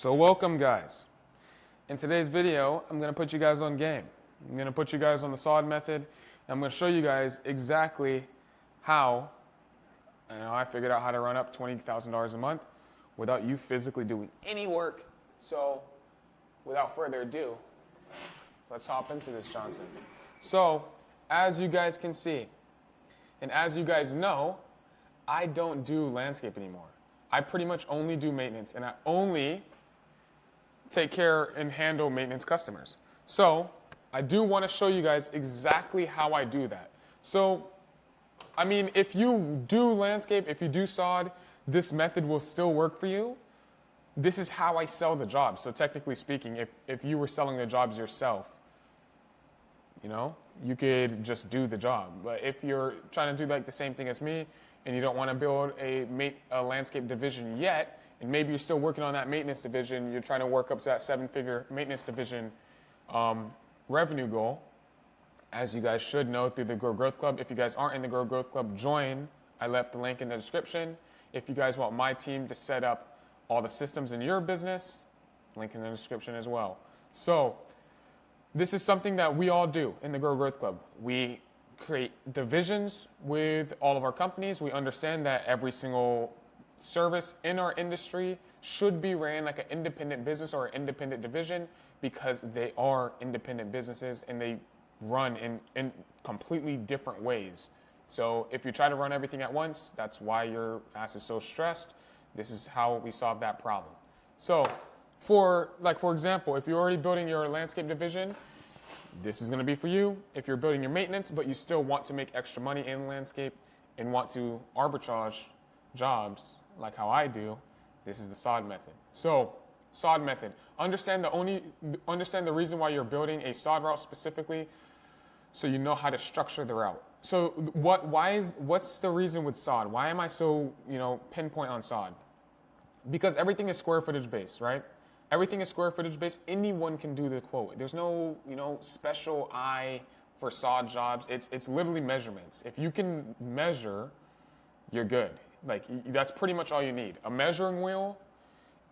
So welcome guys. In today's video, I'm going to put you guys on game. I'm going to put you guys on the SOD method. I'm going to show you guys exactly how I figured out how to run up $20,000 a month without you physically doing any work. So without further ado, let's hop into this, Johnson. So as you guys can see, and as you guys know, I don't do landscape anymore. I pretty much only do maintenance, and I only take care and handle maintenance customers. So I do want to show you guys exactly how I do that. So, I mean, if you do landscape, if you do SOD, this method will still work for you. This is how I sell the jobs. So technically speaking, if you were selling the jobs yourself, you could just do the job. But if you're trying to do like the same thing as me and you don't want to build a landscape division yet, and maybe you're still working on that maintenance division, you're trying to work up to that 7-figure maintenance division revenue goal, as you guys should know through the Grow Growth Club. If you guys aren't in the Grow Growth Club, join. I left the link in the description. If you guys want my team to set up all the systems in your business, link in the description as well. So this is something that we all do in the Grow Growth Club. We create divisions with all of our companies. We understand that every single service in our industry should be ran like an independent business or an independent division, because they are independent businesses and they run in completely different ways. So if you try to run everything at once, that's why your ass is so stressed. This is how we solve that problem. So for example, if you're already building your landscape division, this is going to be for you. If you're building your maintenance, but you still want to make extra money in landscape and want to arbitrage jobs like how I do, this is the SOD method. So SOD method. Understand the reason why you're building a SOD route specifically, so you know how to structure the route. So what's the reason with SOD? Why am I so pinpoint on SOD? Because everything is square footage based, right? Everything is square footage based. Anyone can do the quote. There's no special eye for SOD jobs. It's literally measurements. If you can measure, you're good. Like, that's pretty much all you need. A measuring wheel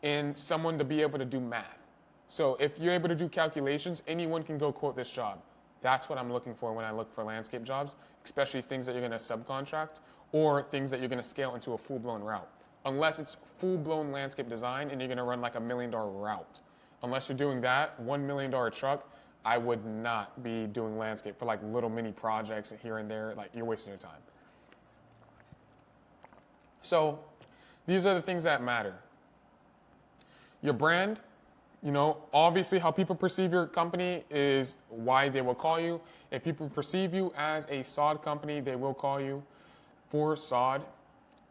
and someone to be able to do math. So if you're able to do calculations, anyone can go quote this job. That's what I'm looking for when I look for landscape jobs, especially things that you're going to subcontract or things that you're going to scale into a full-blown route. Unless it's full-blown landscape design and you're going to run like $1 million route. Unless you're doing that, $1 million truck, I would not be doing landscape for like little mini projects here and there. Like, you're wasting your time. So these are the things that matter. Your brand, obviously how people perceive your company is why they will call you. If people perceive you as a SOD company, they will call you for SOD.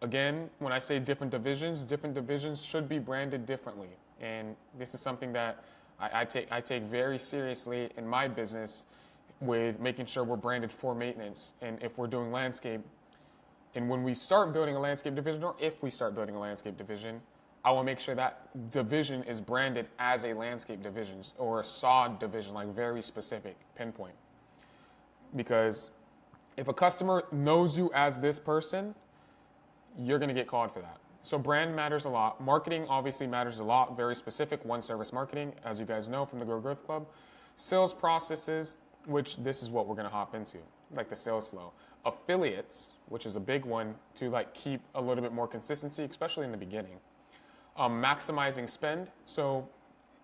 Again, when I say different divisions should be branded differently. And this is something that I take very seriously in my business, with making sure we're branded for maintenance. And if we're doing landscape, and when we start building a landscape division, or if we start building a landscape division, I will make sure that division is branded as a landscape division or a SOD division, like very specific, pinpoint. Because if a customer knows you as this person, you're going to get called for that. So brand matters a lot. Marketing obviously matters a lot, very specific, one service marketing, as you guys know from the Grow Growth Club. Sales processes, which this is what we're going to hop into, like the sales flow. Affiliates, which is a big one to like keep a little bit more consistency, especially in the beginning. Maximizing spend. So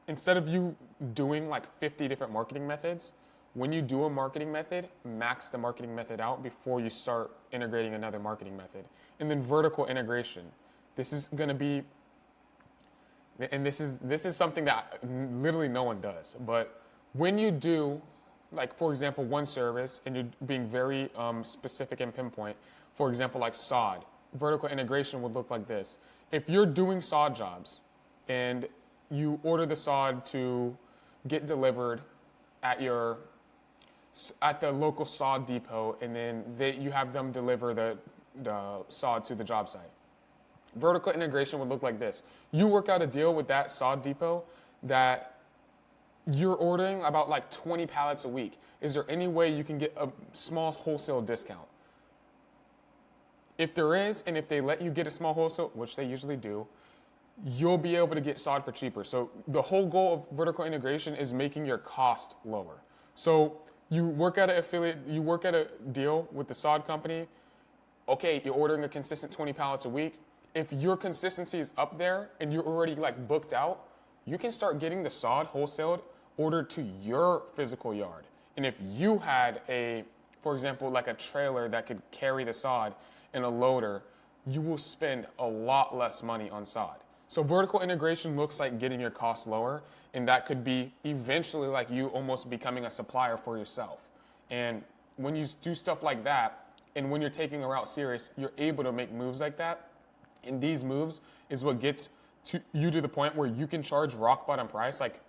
instead of you doing like 50 different marketing methods, when you do a marketing method, max the marketing method out before you start integrating another marketing method. And then vertical integration. This is going to be, and this is something that literally no one does. But when you do, like for example, one service, and you're being very specific and pinpoint, for example, like SOD, vertical integration would look like this. If you're doing SOD jobs and you order the SOD to get delivered at the local SOD depot, and then you have them deliver the SOD to the job site. Vertical integration would look like this. You work out a deal with that SOD depot that you're ordering about like 20 pallets a week. Is there any way you can get a small wholesale discount? If there is, and if they let you get a small wholesale, which they usually do, you'll be able to get SOD for cheaper. So the whole goal of vertical integration is making your cost lower. So you work at an affiliate, you work at a deal with the SOD company. Okay, you're ordering a consistent 20 pallets a week. If your consistency is up there and you're already like booked out, you can start getting the SOD wholesaled ordered to your physical yard. And if you had for example, like a trailer that could carry the SOD and a loader, you will spend a lot less money on SOD. So vertical integration looks like getting your costs lower, and that could be eventually like you almost becoming a supplier for yourself. And when you do stuff like that, and when you're taking a route serious, you're able to make moves like that. And these moves is what gets you to the point where you can charge rock bottom price, like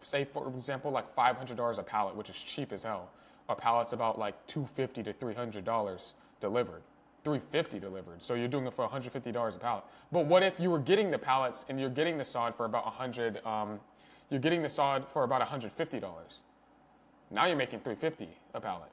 say for example, like $500 a pallet, which is cheap as hell. A pallet's about like $250 to $300 delivered. $350 delivered. So you're doing it for $150 a pallet. But what if you were getting the pallets and you're getting the SOD for about you're getting the SOD for about $150. Now you're making $350 a pallet.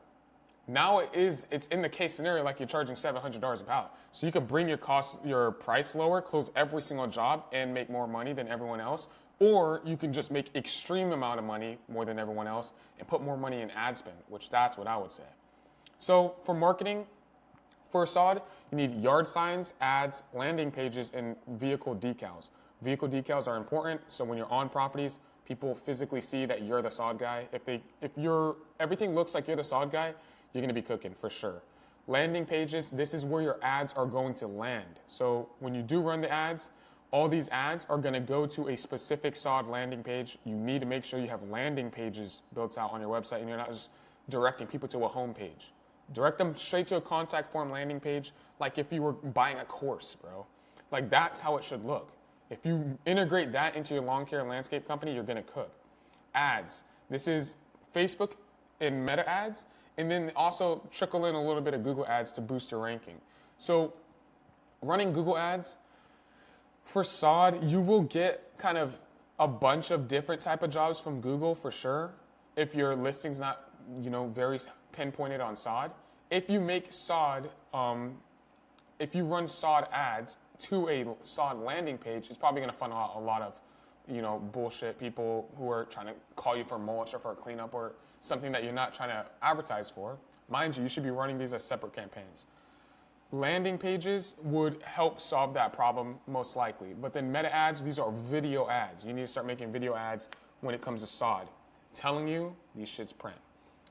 Now it's in the case scenario like you're charging $700 a pallet. So you could bring your price lower, close every single job, and make more money than everyone else. Or you can just make extreme amount of money, more than everyone else, and put more money in ad spend, which that's what I would say. So for marketing, for SOD, you need yard signs, ads, landing pages, and vehicle decals. Vehicle decals are important, so when you're on properties, people physically see that you're the SOD guy. If everything looks like you're the SOD guy, you're gonna be cooking for sure. Landing pages, this is where your ads are going to land. So when you do run the ads, all these ads are gonna go to a specific SOD landing page. You need to make sure you have landing pages built out on your website and you're not just directing people to a home page. Direct them straight to a contact form landing page, like if you were buying a course, bro. Like that's how it should look. If you integrate that into your lawn care and landscape company, you're gonna cook. Ads, this is Facebook and Meta ads, and then also trickle in a little bit of Google ads to boost your ranking. So running Google ads, for SOD, you will get kind of a bunch of different type of jobs from Google for sure. If your listing's not, very pinpointed on SOD. If you make SOD, if you run SOD ads to a SOD landing page, it's probably going to funnel out a lot of, bullshit people who are trying to call you for mulch or for a cleanup or something that you're not trying to advertise for. Mind you should be running these as separate campaigns. Landing pages would help solve that problem most likely. But then meta ads, these are video ads. You need to start making video ads when it comes to SOD. Telling you, these shits print.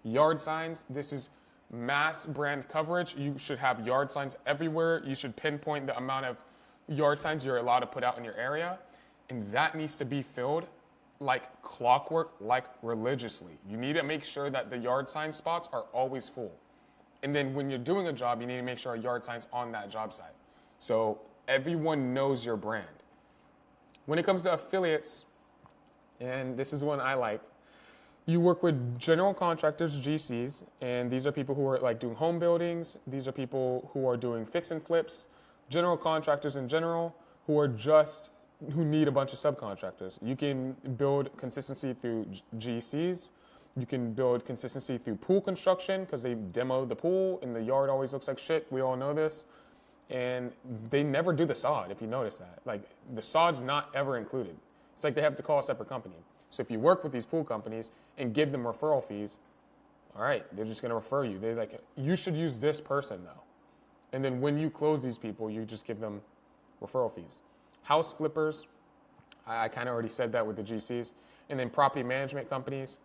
Yard signs, this is mass brand coverage. You should have yard signs everywhere. You should pinpoint the amount of yard signs you're allowed to put out in your area. And that needs to be filled like clockwork, like religiously. You need to make sure that the yard sign spots are always full. And then when you're doing a job, you need to make sure a yard sign's on that job site. So everyone knows your brand. When it comes to affiliates, and this is one I like, you work with general contractors, GCs, and these are people who are like doing home buildings. These are people who are doing fix and flips, general contractors in general, who need a bunch of subcontractors. You can build consistency through GCs. You can build consistency through pool construction because they demo the pool and the yard always looks like shit. We all know this. And they never do the SOD, if you notice that. Like the SOD's not ever included. It's like they have to call a separate company. So if you work with these pool companies and give them referral fees, all right, they're just going to refer you. They're like, you should use this person though. And then when you close these people, you just give them referral fees. House flippers, I kind of already said that with the GCs. And then property management companies.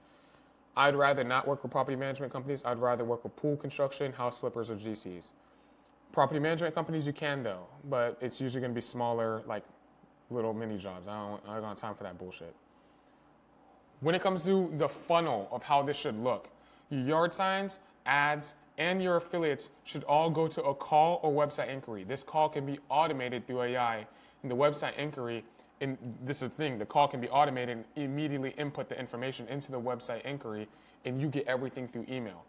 I'd rather not work with property management companies. I'd rather work with pool construction, house flippers, or GCs. Property management companies, you can though, but it's usually going to be smaller, like little mini jobs. I don't got time for that bullshit. When it comes to the funnel of how this should look, your yard signs, ads, and your affiliates should all go to a call or website inquiry. This call can be automated through AI, and the website inquiry, and this is the thing, the call can be automated and immediately input the information into the website inquiry, and you get everything through email.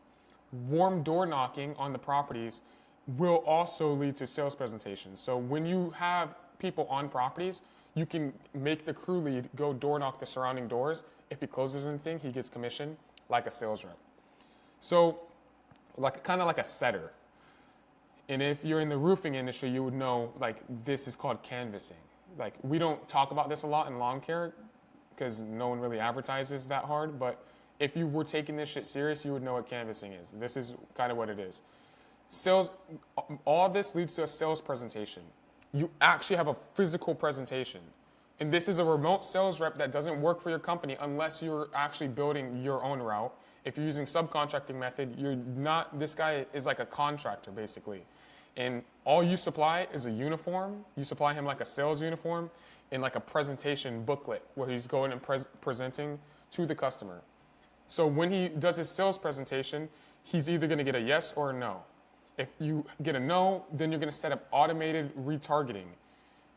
Warm door knocking on the properties will also lead to sales presentations. So when you have people on properties, you can make the crew lead go door knock the surrounding doors. If he closes anything, he gets commission like a sales rep. So kind of like a setter. And if you're in the roofing industry, you would know like this is called canvassing. Like, we don't talk about this a lot in lawn care because no one really advertises that hard, but if you were taking this shit serious, you would know what canvassing is. This is kind of what it is. Sales, all this leads to a sales presentation. You actually have a physical presentation. And this is a remote sales rep that doesn't work for your company unless you're actually building your own route. If you're using subcontracting method, you're not, this guy is like a contractor basically. And all you supply is a uniform. You supply him like a sales uniform and like a presentation booklet where he's going and presenting to the customer. So when he does his sales presentation, he's either going to get a yes or a no. If you get a no, then you're going to set up automated retargeting.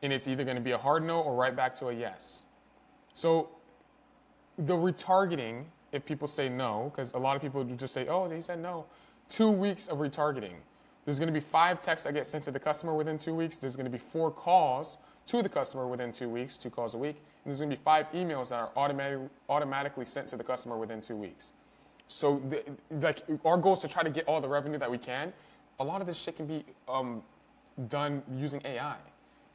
And it's either going to be a hard no or right back to a yes. So the retargeting, if people say no, because a lot of people just say, oh, they said no, 2 weeks of retargeting. There's going to be 5 texts that get sent to the customer within 2 weeks. There's going to be 4 calls to the customer within 2 weeks, 2 calls a week. And there's going to be 5 emails that are automatically sent to the customer within 2 weeks. So like our goal is to try to get all the revenue that we can. A lot of this shit can be done using AI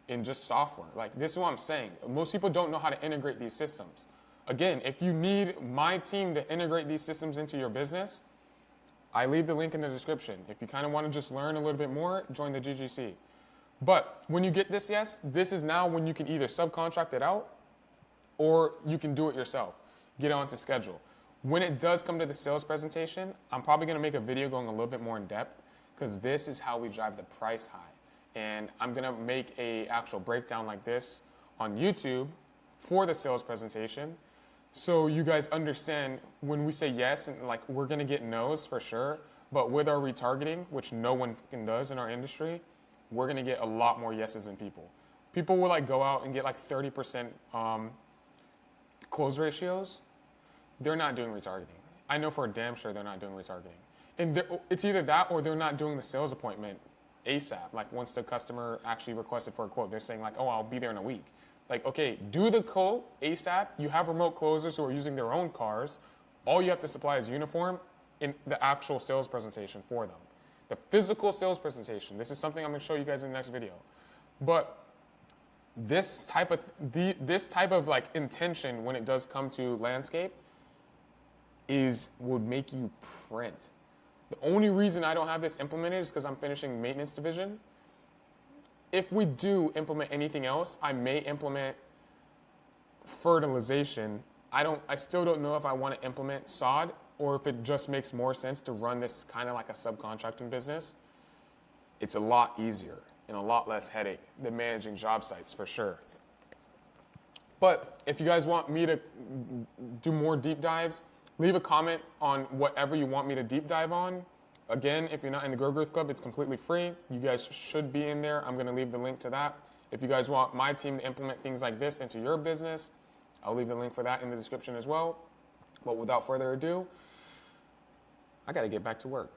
and just software. Like, this is what I'm saying. Most people don't know how to integrate these systems. Again, if you need my team to integrate these systems into your business, I leave the link in the description. If you kind of want to just learn a little bit more, join the GGC. But when you get this yes, this is now when you can either subcontract it out or you can do it yourself. Get onto schedule. When it does come to the sales presentation, I'm probably going to make a video going a little bit more in depth because this is how we drive the price high. And I'm going to make a actual breakdown like this on YouTube for the sales presentation. So you guys understand when we say yes, and like we're going to get no's for sure, but with our retargeting, which no one does in our industry, we're going to get a lot more yeses than people. People will like go out and get like 30% close ratios. They're not doing retargeting. I know for a damn sure they're not doing retargeting. And it's either that or they're not doing the sales appointment ASAP. Like once the customer actually requested for a quote, they're saying like, oh, I'll be there in a week. Like, okay, do the quote ASAP. You have remote closers who are using their own cars. All you have to supply is uniform in the actual sales presentation for them. The physical sales presentation. This is something I'm going to show you guys in the next video. But this type of like intention when it does come to landscape would make you print. The only reason I don't have this implemented is because I'm finishing maintenance division. If we do implement anything else, I may implement fertilization. I still don't know if I want to implement SOD or if it just makes more sense to run this kind of like a subcontracting business. It's a lot easier and a lot less headache than managing job sites for sure. But if you guys want me to do more deep dives, leave a comment on whatever you want me to deep dive on. Again, if you're not in the Grow Growth Club, it's completely free. You guys should be in there. I'm going to leave the link to that. If you guys want my team to implement things like this into your business, I'll leave the link for that in the description as well. But without further ado, I got to get back to work.